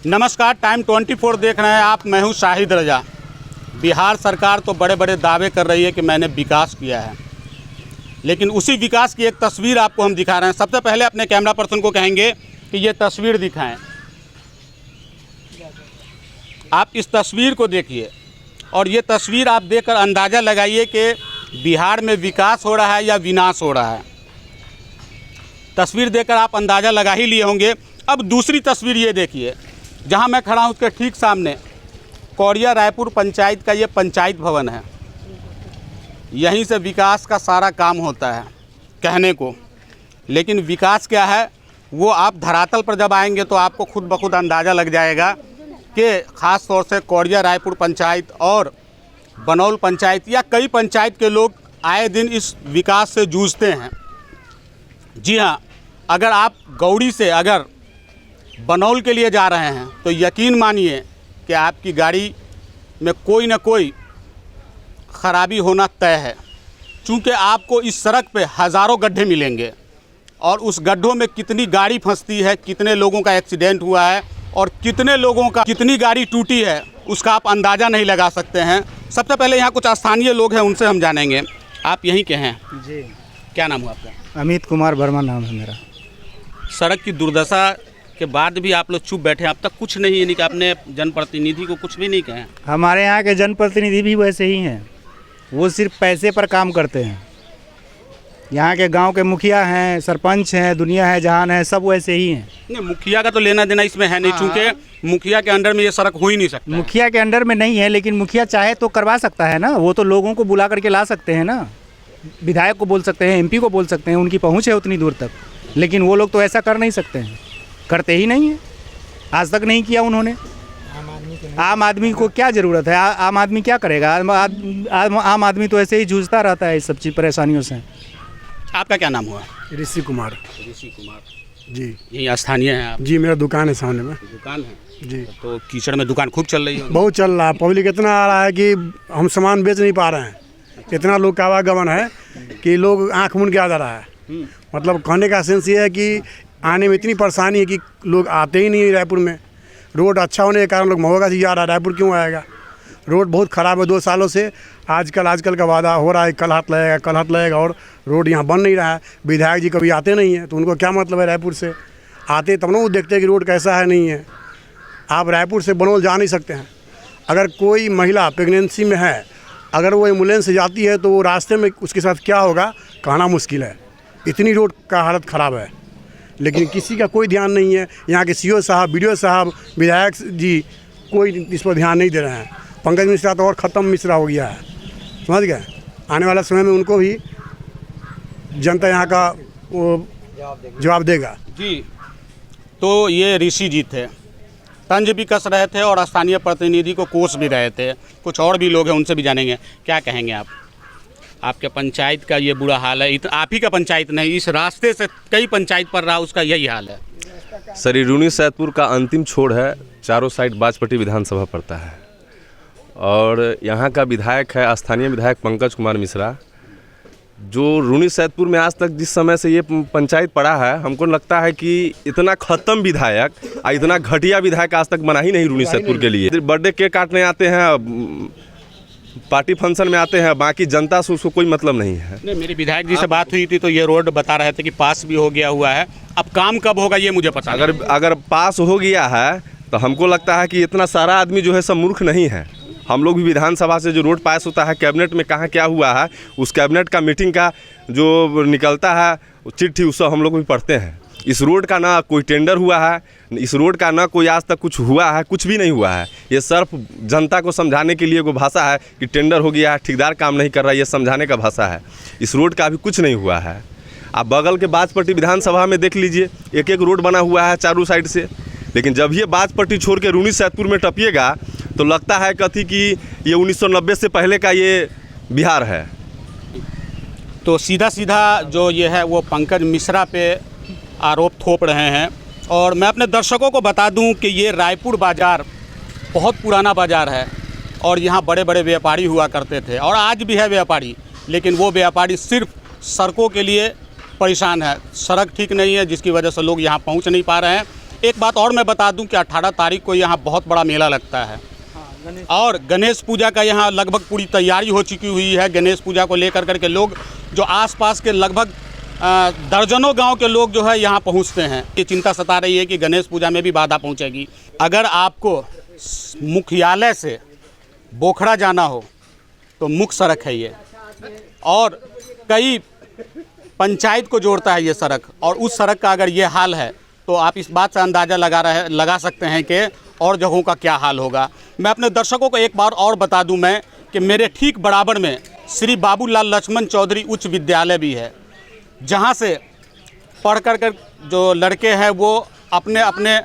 नमस्कार, टाइम 24 देख रहे हैं आप। मैं हूं शाहिद रजा। बिहार सरकार तो बड़े बड़े दावे कर रही है कि मैंने विकास किया है, लेकिन उसी विकास की एक तस्वीर आपको हम दिखा रहे हैं। सबसे पहले अपने कैमरा पर्सन को कहेंगे कि ये तस्वीर दिखाएं। आप इस तस्वीर को देखिए और ये तस्वीर आप देखकर अंदाज़ा लगाइए कि बिहार में विकास हो रहा है या विनाश हो रहा है। तस्वीर देखकर आप अंदाज़ा लगा ही लिए होंगे। अब दूसरी तस्वीर ये देखिए, जहाँ मैं खड़ा हूँ उसके ठीक सामने कौड़िया रायपुर पंचायत का ये पंचायत भवन है। यहीं से विकास का सारा काम होता है कहने को, लेकिन विकास क्या है वो आप धरातल पर जब आएंगे तो आपको खुद ब खुद अंदाज़ा लग जाएगा कि ख़ास तौर से कौड़िया रायपुर पंचायत और बनौल पंचायत या कई पंचायत के लोग आए दिन इस विकास से जूझते हैं। जी हाँ, अगर आप गौड़ी से अगर बनौल के लिए जा रहे हैं तो यकीन मानिए कि आपकी गाड़ी में कोई ना कोई ख़राबी होना तय है, क्योंकि आपको इस सड़क पे हज़ारों गड्ढे मिलेंगे और उस गड्ढों में कितनी गाड़ी फंसती है, कितने लोगों का एक्सीडेंट हुआ है और कितने लोगों का कितनी गाड़ी टूटी है, उसका आप अंदाज़ा नहीं लगा सकते हैं। सबसे पहले यहाँ कुछ स्थानीय लोग हैं, उनसे हम जानेंगे। आप यहीं के हैं? जी। क्या नाम हुआ आपका? अमित कुमार वर्मा नाम है मेरा। सड़क की दुर्दशा के बाद भी आप लोग चुप बैठे हैं, अब तक कुछ नहीं, यानी कि आपने जनप्रतिनिधि को कुछ भी नहीं कहे? हमारे यहाँ के जनप्रतिनिधि भी वैसे ही हैं, वो सिर्फ पैसे पर काम करते हैं। यहाँ के गांव के मुखिया हैं, सरपंच हैं, दुनिया है, जहान है, सब वैसे ही हैं। नहीं, मुखिया का तो लेना देना इसमें है नहीं, चूँकि मुखिया के अंडर में ये सड़क हो ही नहीं सकता। मुखिया के अंडर में नहीं है, लेकिन मुखिया चाहे तो करवा सकता है ना। वो तो लोगों को बुला करके ला सकते हैं ना, विधायक को बोल सकते हैं, एमपी को बोल सकते हैं, उनकी पहुँच है उतनी दूर तक। लेकिन वो लोग तो ऐसा कर नहीं सकते हैं, करते ही नहीं है, आज तक नहीं किया उन्होंने। आम आदमी को क्या ज़रूरत है? आम आदमी क्या करेगा? आम आदमी तो ऐसे ही जूझता रहता है इस सब चीज़ परेशानियों से। आपका क्या नाम हुआ? ऋषि कुमार। ऋषि कुमार जी। यही स्थानीय हैं आप? जी, मेरा दुकान है सामने में। दुकान है जी। तो कीचड़ में दुकान खूब चल रही है? बहुत चल रहा है, पब्लिक इतना आ रहा है कि हम सामान बेच नहीं पा रहे हैं। इतना लोग का आवागमन है कि लोग आँख मूंद के आ जा रहा है। मतलब कहने का सेंस ये है कि आने में इतनी परेशानी है कि लोग आते ही नहीं रायपुर में। रोड अच्छा होने के कारण लोग महोगा से जा रहा है, रायपुर क्यों आएगा? रोड बहुत ख़राब है 2 सालों से। आजकल का वादा हो रहा है कल हाथ लगेगा और रोड यहाँ बन नहीं रहा है। विधायक जी कभी आते नहीं हैं, तो उनको क्या मतलब है रायपुर से? आते तब ना वो देखते हैं कि रोड कैसा है नहीं है। आप रायपुर से बनौल जा नहीं सकते हैं। अगर कोई महिला प्रेगनेंसी में है, अगर वो एम्बुलेंस से जाती है तो वो रास्ते में उसके साथ क्या होगा कहना मुश्किल है। इतनी रोड का हालत ख़राब है, लेकिन किसी का कोई ध्यान नहीं है। यहाँ के सीओ साहब, बीडीओ साहब, विधायक जी कोई इस पर ध्यान नहीं दे रहे हैं। पंकज मिश्रा तो और ख़त्म मिश्रा हो गया है, समझ गए? आने वाला समय में उनको भी जनता यहाँ का वो जवाब देगा। जी, तो ये ऋषि जी थे, तंज भी कस रहे थे और स्थानीय प्रतिनिधि को कोस भी रहे थे। कुछ और भी लोग हैं, उनसे भी जानेंगे। क्या कहेंगे आप? आपके पंचायत का ये बुरा हाल है। आप ही का पंचायत नहीं, इस रास्ते से कई पंचायत पर रहा, उसका यही हाल है। सर, ये रूनी सैदपुर का अंतिम छोर है। चारों साइड बाजपट्टी विधानसभा पड़ता है और यहाँ का विधायक है स्थानीय विधायक पंकज कुमार मिश्रा, जो रूनी सैदपुर में आज तक जिस समय से ये पंचायत पड़ा है, हमको लगता है कि इतना ख़त्म विधायक और इतना घटिया विधायक आज तक बना ही नहीं रूनी सैदपुर के लिए। बर्थडे केक काटने आते हैं, पार्टी फंक्शन में आते हैं, बाकी जनता से उसको कोई मतलब नहीं है। नहीं, मेरी विधायक जी से बात हुई थी तो ये रोड बता रहे थे कि पास भी हो गया हुआ है। अब काम कब होगा ये मुझे पता नहीं। अगर पास हो गया है तो हमको लगता है कि इतना सारा आदमी जो है सब मूर्ख नहीं है। हम लोग भी विधानसभा से जो रोड पास होता है, कैबिनेट में कहाँ क्या हुआ है, उस कैबिनेट का मीटिंग का जो निकलता है चिट्ठी, उस सब हम लोग भी पढ़ते हैं। इस रोड का ना कोई टेंडर हुआ है, इस रोड का ना कोई आज तक कुछ हुआ है, कुछ भी नहीं हुआ है। ये सिर्फ जनता को समझाने के लिए वो भाषा है कि टेंडर हो गया है, ठेकेदार काम नहीं कर रहा है, ये समझाने का भाषा है। इस रोड का अभी कुछ नहीं हुआ है। आप बगल के बाजपट्टी विधानसभा में देख लीजिए, एक एक रोड बना हुआ है चारों साइड से, लेकिन जब ये बाजपट्टी छोड़ के रूनी सैदपुर में टपिएगा तो लगता है कथी कि ये 1990 से पहले का ये बिहार है। तो सीधा सीधा जो ये है वो पंकज मिश्रा पे आरोप थोप रहे हैं। और मैं अपने दर्शकों को बता दूं कि ये रायपुर बाज़ार बहुत पुराना बाज़ार है और यहाँ बड़े बड़े व्यापारी हुआ करते थे और आज भी है व्यापारी, लेकिन वो व्यापारी सिर्फ सड़कों के लिए परेशान है। सड़क ठीक नहीं है जिसकी वजह से लोग यहाँ पहुँच नहीं पा रहे हैं। एक बात और मैं बता दूं कि 18 तारीख को यहाँ बहुत बड़ा मेला लगता है और गणेश पूजा का यहाँ लगभग पूरी तैयारी हो चुकी हुई है। गणेश पूजा को लेकर करके लोग जो आसपास के लगभग दर्जनों गांव के लोग जो है यहाँ पहुँचते हैं। ये चिंता सता रही है कि गणेश पूजा में भी बाधा पहुँचेगी। अगर आपको मुख्यालय से बोखड़ा जाना हो तो मुख्य सड़क है ये, और कई पंचायत को जोड़ता है ये सड़क, और उस सड़क का अगर ये हाल है तो आप इस बात से अंदाज़ा लगा सकते हैं कि और जगहों का क्या हाल होगा। मैं अपने दर्शकों को एक बार और बता दूं मैं कि मेरे ठीक बराबर में श्री बाबूलाल लक्ष्मण चौधरी उच्च विद्यालय भी है, जहां से पढ़ कर जो लड़के हैं वो अपने अपने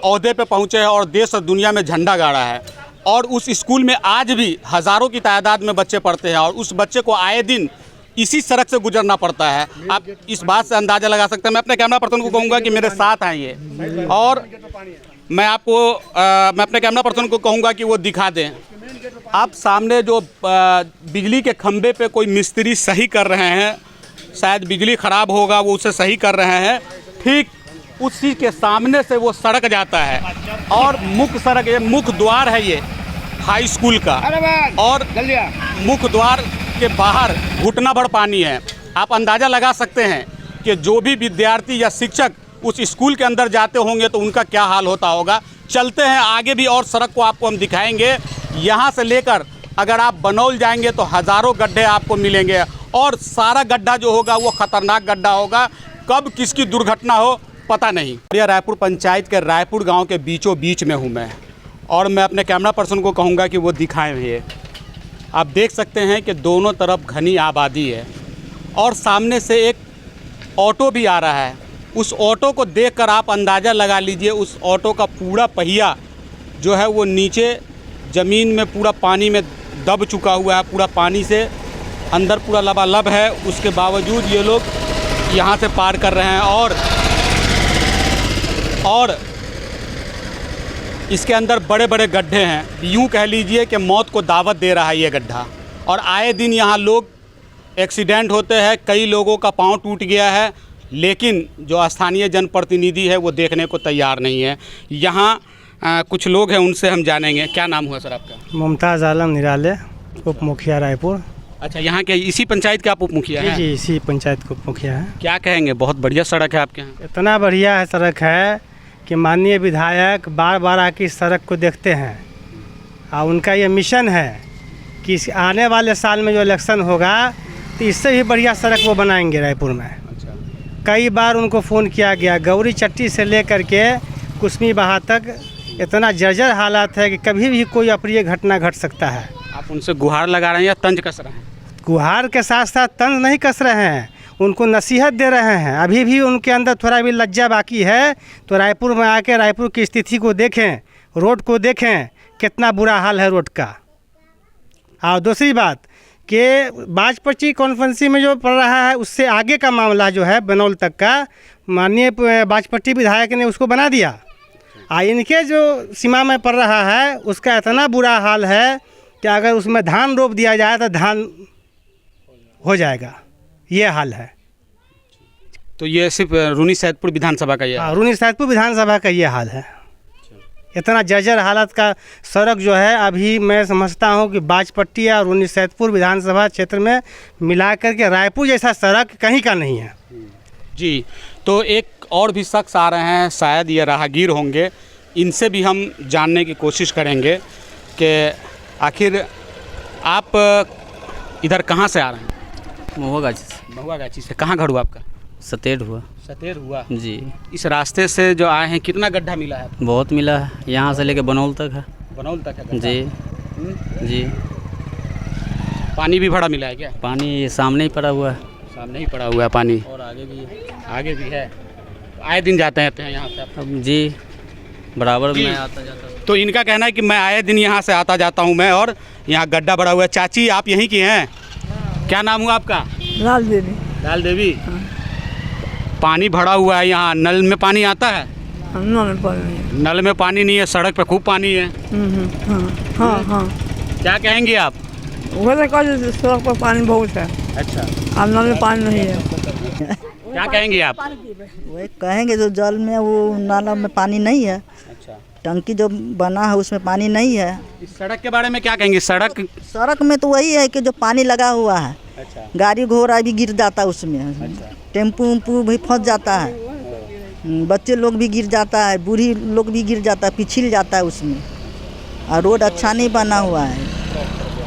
ओहदे पे पहुंचे हैं और देश और दुनिया में झंडा गाड़ा है। और उस स्कूल में आज भी हज़ारों की तादाद में बच्चे पढ़ते हैं और उस बच्चे को आए दिन इसी सड़क से गुजरना पड़ता है। आप इस बात से अंदाज़ा लगा सकते हैं। मैं अपने कैमरा पर्सन को कहूँगा कि मेरे साथ हैं ये, और मैं अपने कैमरा पर्सन को कहूँगा कि वो दिखा दें। आप सामने जो बिजली के खंभे पे कोई मिस्त्री सही कर रहे हैं, शायद बिजली ख़राब होगा वो उसे सही कर रहे हैं, ठीक उसी के सामने से वो सड़क जाता है और मुख्य सड़क, ये मुख्य द्वार है ये हाई स्कूल का, और मुख्य द्वार के बाहर घुटना भर पानी है। आप अंदाज़ा लगा सकते हैं कि जो भी विद्यार्थी या शिक्षक उस स्कूल के अंदर जाते होंगे तो उनका क्या हाल होता होगा। चलते हैं आगे भी और सड़क को आपको हम दिखाएंगे। यहाँ से लेकर अगर आप बनौल जाएंगे तो हज़ारों गड्ढे आपको मिलेंगे, और सारा गड्ढा जो होगा वो ख़तरनाक गड्ढा होगा। कब किसकी दुर्घटना हो पता नहीं। यह रायपुर पंचायत के रायपुर गांव के बीचों बीच में हूं मैं, और मैं अपने कैमरा पर्सन को कहूंगा कि वो दिखाएं। ये आप देख सकते हैं कि दोनों तरफ घनी आबादी है और सामने से एक ऑटो भी आ रहा है। उस ऑटो को देखकर आप अंदाज़ा लगा लीजिए, उस ऑटो का पूरा पहिया जो है वो नीचे ज़मीन में पूरा पानी में दब चुका हुआ है, पूरा पानी से अंदर पूरा लबालब है। उसके बावजूद ये लोग यहाँ से पार कर रहे हैं, और इसके अंदर बड़े बड़े गड्ढे हैं। यूँ कह लीजिए कि मौत को दावत दे रहा है ये गड्ढा, और आए दिन यहाँ लोग एक्सीडेंट होते हैं। कई लोगों का पाँव टूट गया है, लेकिन जो स्थानीय जनप्रतिनिधि है वो देखने को तैयार नहीं है। यहाँ कुछ लोग हैं, उनसे हम जानेंगे। क्या नाम हुआ सर आपका? मुमताज़ आलम निराले, उप मुखिया रायपुर। अच्छा, यहाँ के इसी पंचायत के आप उप मुखिया हैं? जी, इसी पंचायत को मुखिया है। क्या कहेंगे, बहुत बढ़िया सड़क है आपके यहाँ? इतना बढ़िया है सड़क है कि माननीय विधायक बार बार आके इस सड़क को देखते हैं, और उनका ये मिशन है कि इस आने वाले साल में जो इलेक्शन होगा तो इससे भी बढ़िया सड़क वो बनाएंगे रायपुर में। अच्छा। कई बार उनको फ़ोन किया गया, गौरी चट्टी से लेकर के कुसमी बहा तक इतना जर्जर हालात है कि कभी भी कोई अप्रिय घटना घट सकता है। आप उनसे गुहार लगा रहे हैं या तंज कस रहे हैं? गुहार के साथ साथ तंज नहीं कस रहे हैं, उनको नसीहत दे रहे हैं। अभी भी उनके अंदर थोड़ा भी लज्जा बाकी है, तो रायपुर में आके रायपुर की स्थिति को देखें, रोड को देखें, कितना बुरा हाल है रोड का। और दूसरी बात कि बाजपट्टी कॉन्फ्रेंसी में जो पड़ रहा है, उससे आगे का मामला जो है बनौल तक का, माननीय बाजपट्टी विधायक ने उसको बना दिया। इनके जो सीमा में पड़ रहा है उसका इतना बुरा हाल है कि अगर उसमें धान रोप दिया जाए तो धान हो जाएगा, ये हाल है। तो ये सिर्फ रूनी सैदपुर विधानसभा का ये? हाँ, रूनी सैदपुर विधानसभा का ये हाल है। इतना जर्जर हालत का सड़क जो है, अभी मैं समझता हूँ कि बाजपट्टी और रूनी सैदपुर विधानसभा क्षेत्र में मिला करके रायपुर जैसा सड़क कहीं का नहीं है। जी, तो एक और भी शख्स आ रहे हैं, शायद ये राहगीर होंगे। इनसे भी हम जानने की कोशिश करेंगे कि आखिर आप इधर कहाँ से आ रहे हैं? महुआ गाछी से। महुआ गाछी से। कहाँ घर हुआ आपका? सतेर हुआ। सतेर हुआ जी। इस रास्ते से जो आए हैं कितना गड्ढा मिला है? बहुत मिला है, यहाँ से लेके बनौल तक है। बनौल तक है? जी जी। पानी भी भरा मिला है क्या? पानी सामने ही पड़ा हुआ है। सामने ही पड़ा हुआ है पानी, और आगे भी आगे भी है। आए दिन जाते हैं यहाँ से आप? अब जी बराबर मैं आता जाता हूँ। तो इनका कहना है कि मैं आए दिन यहाँ से आता जाता हूँ मैं, और यहाँ गड्ढा भरा हुआ है। चाची, आप यहीं की हैं? क्या नाम हुआ आपका? लाल देवी। लाल देवी। पानी भरा हुआ है यहाँ, नल में पानी आता है? नल में पानी नहीं है। नल में पानी नहीं है, सड़क पे खूब पानी है। हाँ हाँ। क्या कहेंगे आप? वैसे कहा सड़क पर पानी बहुत है। अच्छा। अब नल में पानी नहीं है। क्या कहेंगे आप? वही कहेंगे जो जल में वो नाला में पानी नहीं है, अच्छा, टंकी जो बना है उसमें पानी नहीं है। इस सड़क के बारे में क्या कहेंगे? सड़क में तो वही है कि जो पानी लगा हुआ है, अच्छा, गाड़ी घोड़ा भी गिर जाता है उसमें, टेम्पू उम्पू भी फंस जाता है, बच्चे लोग भी गिर जाता है, बूढ़ी लोग भी गिर जाता है, पिछिल जाता है उसमें। और रोड अच्छा नहीं बना हुआ है,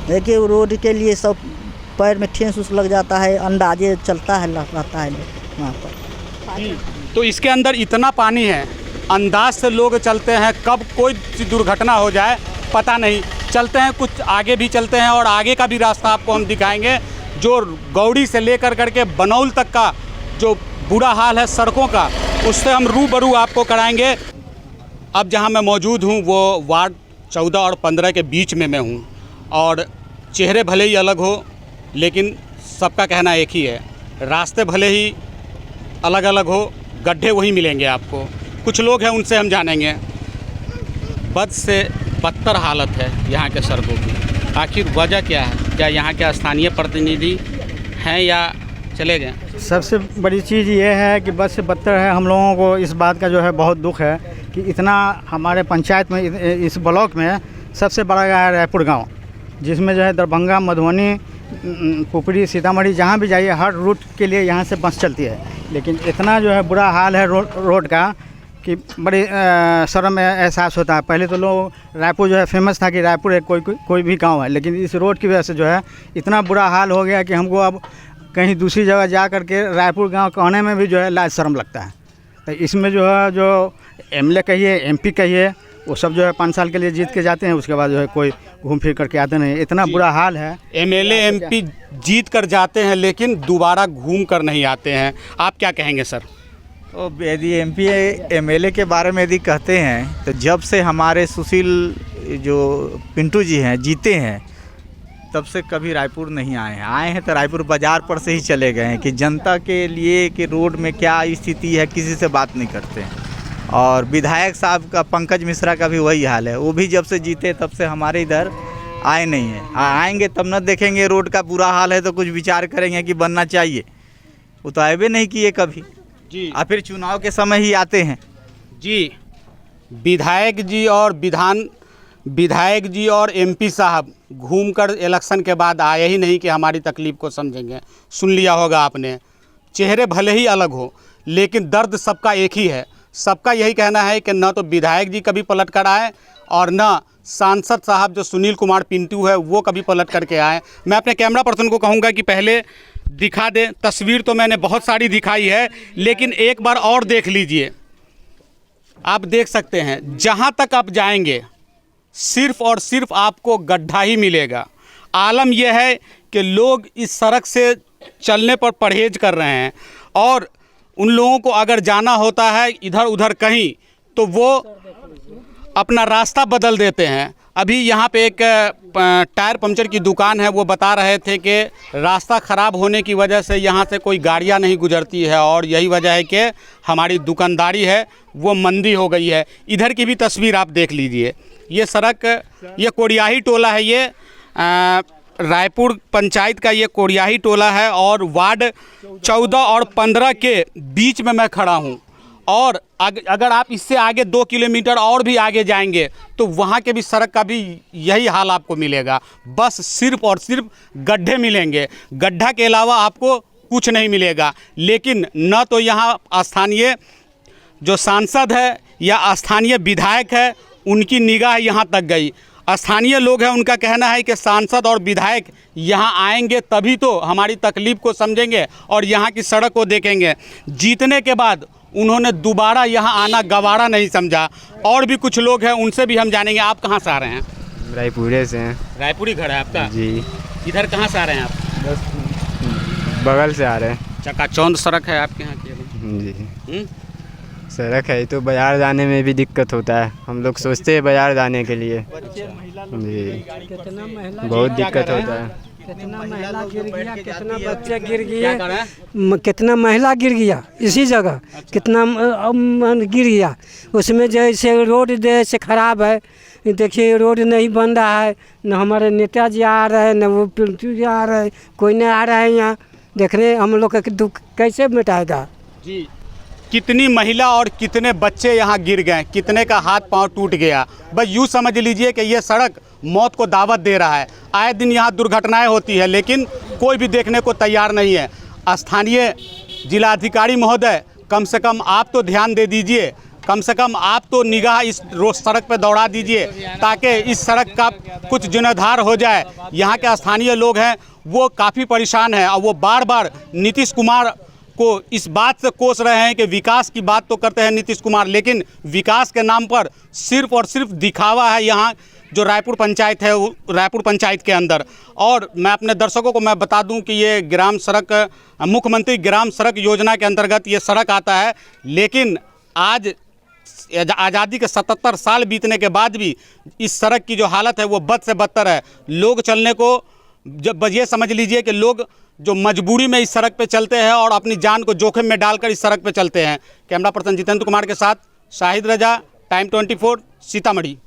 देखिए रोड के लिए सब पैर में ठेस उस लग जाता है, अंदाजे चलता है रहता है वहाँ पर। तो इसके अंदर इतना पानी है, अंदाज से लोग चलते हैं, कब कोई दुर्घटना हो जाए पता नहीं। चलते हैं, कुछ आगे भी चलते हैं और आगे का भी रास्ता आपको हम दिखाएंगे, जो गौड़ी से लेकर करके बनौल तक का जो बुरा हाल है सड़कों का, उससे हम रूबरू आपको कराएंगे। अब जहां मैं मौजूद हूं वो वार्ड 14 और 15 के बीच में मैं हूं, और चेहरे भले ही अलग हो लेकिन सबका कहना एक ही है, रास्ते भले ही अलग अलग हो, गड्ढे वही मिलेंगे आपको। कुछ लोग हैं, उनसे हम जानेंगे। बद से बदतर हालत है यहाँ के सड़कों की, आखिर वजह क्या है? क्या यहाँ के स्थानीय प्रतिनिधि हैं या चले गए? सबसे बड़ी चीज़ ये है कि बस से बदतर है। हम लोगों को इस बात का जो है बहुत दुख है कि इतना हमारे पंचायत में, इस ब्लॉक में सबसे बड़ा है रायपुर गांव, जिसमें जो है दरभंगा, मधुबनी, पुपरी, सीतामढ़ी, जहाँ भी जाइए हर रूट के लिए यहाँ से बस चलती है। लेकिन इतना जो है बुरा हाल है रोड का कि बड़ी शर्म में एहसास होता है। पहले तो लोग, रायपुर जो है फेमस था कि रायपुर एक कोई भी गांव है, लेकिन इस रोड की वजह से जो है इतना बुरा हाल हो गया कि हमको अब कहीं दूसरी जगह जा कर के रायपुर गांव कहने में भी जो है लाज शर्म लगता है। तो इसमें जो है, जो एमएलए कहिए, एमपी कहिए, वो सब जो है 5 साल के लिए जीत के जाते हैं, उसके बाद जो है कोई घूम फिर करके आते नहीं। इतना बुरा हाल है। एमएलए एमपी जीत कर जाते हैं लेकिन दोबारा घूम कर नहीं आते हैं। आप क्या कहेंगे सर? तो यदि एमपी एमएलए के बारे में यदि कहते हैं तो जब से हमारे सुशील जो पिंटू जी हैं जीते हैं, तब से कभी रायपुर नहीं आए हैं तो रायपुर बाज़ार पर से ही चले गए हैं कि जनता के लिए कि रोड में क्या स्थिति है, किसी से बात नहीं करते हैं। और विधायक साहब का, पंकज मिश्रा का भी वही हाल है, वो भी जब से जीते तब से हमारे इधर आए नहीं हैं। आएंगे तब न देखेंगे रोड का बुरा हाल है तो कुछ विचार करेंगे कि बनना चाहिए, वो तो आए भी नहीं किए कभी जी। और फिर चुनाव के समय ही आते हैं जी। विधायक जी और एमपी साहब घूमकर इलेक्शन के बाद आए ही नहीं कि हमारी तकलीफ़ को समझेंगे। सुन लिया होगा आपने, चेहरे भले ही अलग हो लेकिन दर्द सबका एक ही है। सबका यही कहना है कि न तो विधायक जी कभी पलट कर आए और न सांसद साहब जो सुनील कुमार पिंटू है वो कभी पलट करके आए। मैं अपने कैमरा पर्सन को कहूँगा कि पहले दिखा दे तस्वीर। तो मैंने बहुत सारी दिखाई है लेकिन एक बार और देख लीजिए। आप देख सकते हैं जहाँ तक आप जाएंगे सिर्फ और सिर्फ आपको गड्ढा ही मिलेगा। आलम यह है कि लोग इस सड़क से चलने पर परहेज कर रहे हैं, और उन लोगों को अगर जाना होता है इधर उधर कहीं तो वो अपना रास्ता बदल देते हैं। अभी यहाँ पे एक टायर पंचर की दुकान है, वो बता रहे थे कि रास्ता ख़राब होने की वजह से यहाँ से कोई गाड़ियाँ नहीं गुजरती है, और यही वजह है कि हमारी दुकानदारी है वो मंदी हो गई है। इधर की भी तस्वीर आप देख लीजिए। ये सड़क, ये कोडियाही टोला है, ये रायपुर पंचायत का ये कोडियाही टोला है, और वार्ड 14 और 15 के बीच में मैं खड़ा हूँ। और अगर आप इससे आगे 2 किलोमीटर और भी आगे जाएंगे तो वहाँ के भी सड़क का भी यही हाल आपको मिलेगा। बस सिर्फ और सिर्फ गड्ढे मिलेंगे, गड्ढा के अलावा आपको कुछ नहीं मिलेगा। लेकिन न तो यहाँ स्थानीय जो सांसद है या स्थानीय विधायक है उनकी निगाह यहाँ तक गई। स्थानीय लोग हैं, उनका कहना है कि सांसद और विधायक यहाँ आएंगे तभी तो हमारी तकलीफ़ को समझेंगे और यहाँ की सड़क को देखेंगे। जीतने के बाद उन्होंने दोबारा यहाँ आना गवारा नहीं समझा। और भी कुछ लोग हैं, उनसे भी हम जानेंगे। आप कहाँ से आ रहे हैं? रायपुरे से हैं। रायपुरी घर है आपका जी। इधर कहाँ से आ रहे हैं आप? बस बगल से आ रहे हैं। चकाचौंध सड़क है आपके यहाँ की? जी। सड़क है तो बाज़ार जाने में भी दिक्कत होता है। हम लोग सोचते हैं बाज़ार जाने के लिए जी, बहुत दिक्कत होता है। कितना महिला गिर गया, कितना बच्चा गिर गया, कितना महिला गिर गया इसी जगह। कितना गिर गया उसमें। जैसे रोड जैसे ख़राब है, देखिए रोड नहीं बन रहा है, न हमारे नेताजी आ रहे हैं, न वो पिंटू जी आ रहे हैं, कोई नहीं आ रहा है यहाँ। देख रहे हम लोग का दुख कैसे मिटाएगा। जी, कितनी महिला और कितने बच्चे यहाँ गिर गए, कितने का हाथ पांव टूट गया। बस यूँ समझ लीजिए कि ये सड़क मौत को दावत दे रहा है। आए दिन यहाँ दुर्घटनाएं होती है, लेकिन कोई भी देखने को तैयार नहीं है। स्थानीय जिलाधिकारी महोदय, कम से कम आप तो ध्यान दे दीजिए, कम से कम आप तो निगाह इस सड़क पे दौड़ा दीजिए, ताकि इस सड़क का कुछ जीर्णोद्धार हो जाए। यहाँ के स्थानीय लोग हैं वो काफ़ी परेशान हैं, और वो बार बार नीतीश कुमार को इस बात से कोस रहे हैं कि विकास की बात तो करते हैं नीतीश कुमार, लेकिन विकास के नाम पर सिर्फ और सिर्फ दिखावा है यहाँ जो रायपुर पंचायत है, रायपुर पंचायत के अंदर। और मैं अपने दर्शकों को मैं बता दूं कि ये ग्राम सड़क, मुख्यमंत्री ग्राम सड़क योजना के अंतर्गत ये सड़क आता है, लेकिन आज आज़ादी के 77 साल बीतने के बाद भी इस सड़क की जो हालत है वो बद से बदतर है। लोग चलने को, जब ये समझ लीजिए कि लोग जो मजबूरी में इस सड़क पे चलते हैं और अपनी जान को जोखिम में डालकर इस सड़क पे चलते हैं। कैमरा पर्सन जितेंद्र कुमार के साथ शाहिद रजा, टाइम 24, सीतामढ़ी।